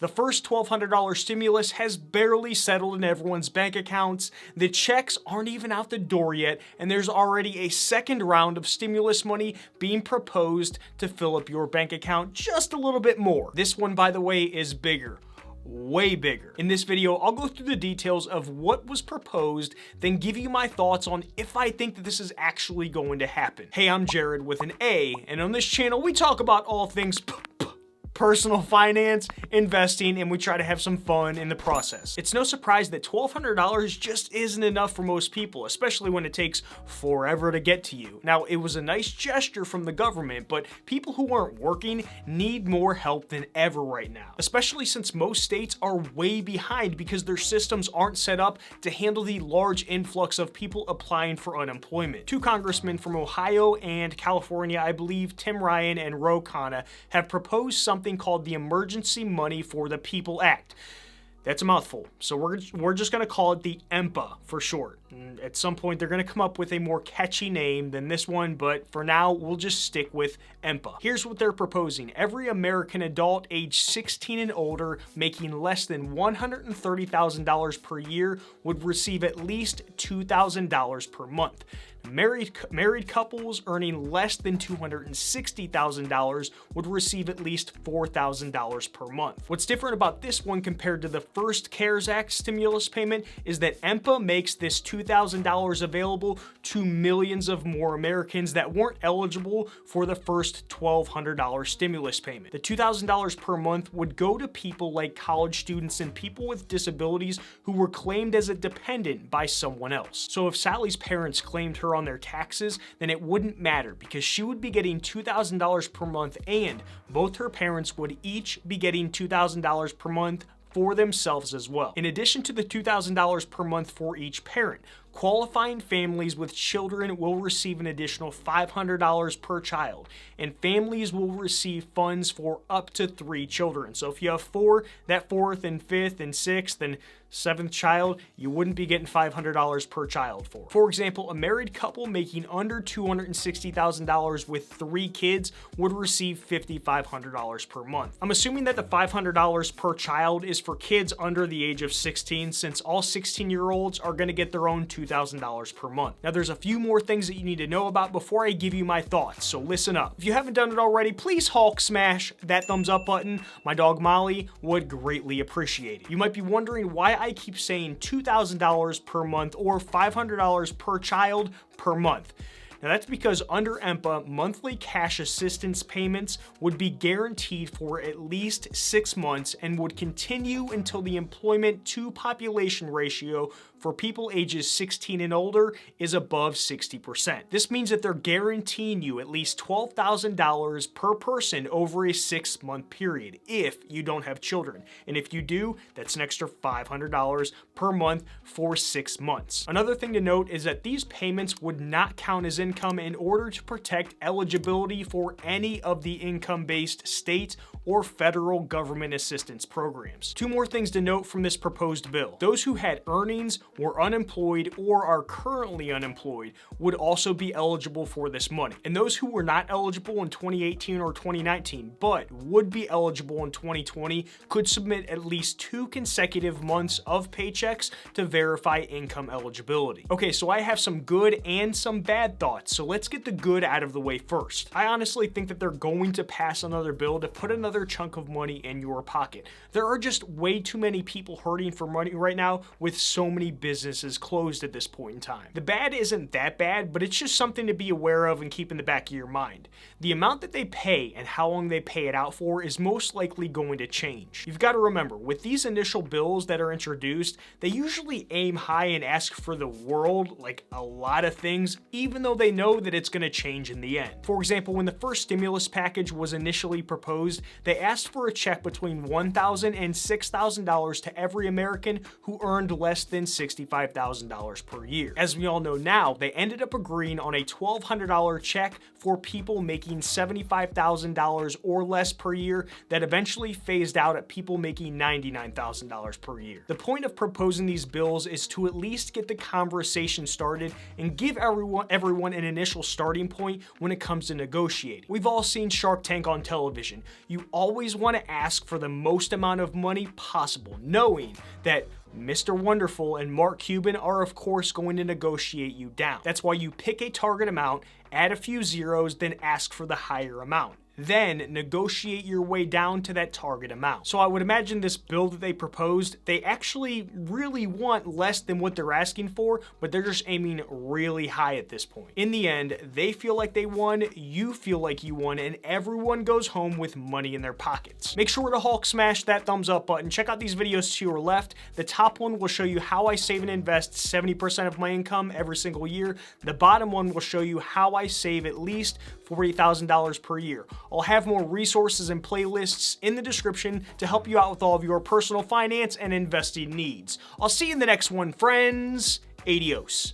The first $1,200 stimulus has barely settled in everyone's bank accounts, the checks aren't even out the door yet, and there's already a second round of stimulus money being proposed to fill up your bank account just a little bit more. This one, by the way, is bigger. Way bigger. In this video, I'll go through the details of what was proposed, then give you my thoughts on if I think that this is actually going to happen. Hey, I'm Jarrad with an A, and on this channel, we talk about all things personal finance, investing, and we try to have some fun in the process. It's no surprise that $1,200 just isn't enough for most people, especially when it takes forever to get to you. Now, it was a nice gesture from the government, but people who aren't working need more help than ever right now, especially since most states are way behind because their systems aren't set up to handle the large influx of people applying for unemployment. Two congressmen from Ohio and California, I believe Tim Ryan and Ro Khanna, have proposed something called the Emergency Money for the People Act. That's a mouthful, so we're just going to call it the EMPA for short. And at some point, they're going to come up with a more catchy name than this one, but for now, we'll just stick with EMPA. Here's what they're proposing. Every American adult age 16 and older making less than $130,000 per year would receive at least $2,000 per month. Married couples earning less than $260,000 would receive at least $4,000 per month. What's different about this one compared to the first CARES Act stimulus payment is that EMPA makes this $2,000 available to millions of more Americans that weren't eligible for the first $1,200 stimulus payment. The $2,000 per month would go to people like college students and people with disabilities who were claimed as a dependent by someone else. So if Sally's parents claimed her on their taxes, then it wouldn't matter because she would be getting $2,000 per month and both her parents would each be getting $2,000 per month for themselves as well. In addition to the $2,000 per month for each parent, qualifying families with children will receive an additional $500 per child, and families will receive funds for up to 3 children. So if you have 4, that 4th and 5th and 6th and 7th child, you wouldn't be getting $500 per child for. For example, a married couple making under $260,000 with 3 kids would receive $5,500 per month. I'm assuming that the $500 per child is for kids under the age of 16, since all 16-year-olds are going to get their own $2,000 per month. Now, there's a few more things that you need to know about before I give you my thoughts, so listen up. If you haven't done it already, please Hulk smash that thumbs up button. My dog Molly would greatly appreciate it. You might be wondering why I keep saying $2,000 per month or $500 per child per month. Now that's because under EMPA, monthly cash assistance payments would be guaranteed for at least 6 months and would continue until the employment to population ratio for people ages 16 and older is above 60%. This means that they're guaranteeing you at least $12,000 per person over a 6-month period if you don't have children. And if you do, that's an extra $500 per month for 6 months. Another thing to note is that these payments would not count as income in order to protect eligibility for any of the income-based state or federal government assistance programs. 2 more things to note from this proposed bill. Those who had earnings, were unemployed, or are currently unemployed would also be eligible for this money. And those who were not eligible in 2018 or 2019 but would be eligible in 2020 could submit at least 2 consecutive months of paychecks to verify income eligibility. Okay, so I have some good and some bad thoughts, so let's get the good out of the way first. I honestly think that they're going to pass another bill to put another chunk of money in your pocket. There are just way too many people hurting for money right now with so many businesses closed at this point in time. The bad isn't that bad, but it's just something to be aware of and keep in the back of your mind. The amount that they pay and how long they pay it out for is most likely going to change. You've got to remember, with these initial bills that are introduced, they usually aim high and ask for the world, like a lot of things, even though they know that it's going to change in the end. For example, when the first stimulus package was initially proposed, they asked for a check between $1,000 and $6,000 to every American who earned less than $60,000 $65,000 per year. As we all know now, they ended up agreeing on a $1,200 check for people making $75,000 or less per year that eventually phased out at people making $99,000 per year. The point of proposing these bills is to at least get the conversation started and give everyone an initial starting point when it comes to negotiating. We've all seen Shark Tank on television. You always want to ask for the most amount of money possible, knowing that Mr. Wonderful and Mark Cuban are of course going to negotiate you down. That's why you pick a target amount, add a few zeros, then ask for the higher amount. Then negotiate your way down to that target amount. So I would imagine this bill that they proposed, they actually really want less than what they're asking for, but they're just aiming really high at this point. In the end, they feel like they won, you feel like you won, and everyone goes home with money in their pockets. Make sure to Hulk smash that thumbs up button. Check out these videos to your left. The top one will show you how I save and invest 70% of my income every single year. The bottom one will show you how I save at least $40,000 per year. I'll have more resources and playlists in the description to help you out with all of your personal finance and investing needs. I'll see you in the next one, friends. Adios.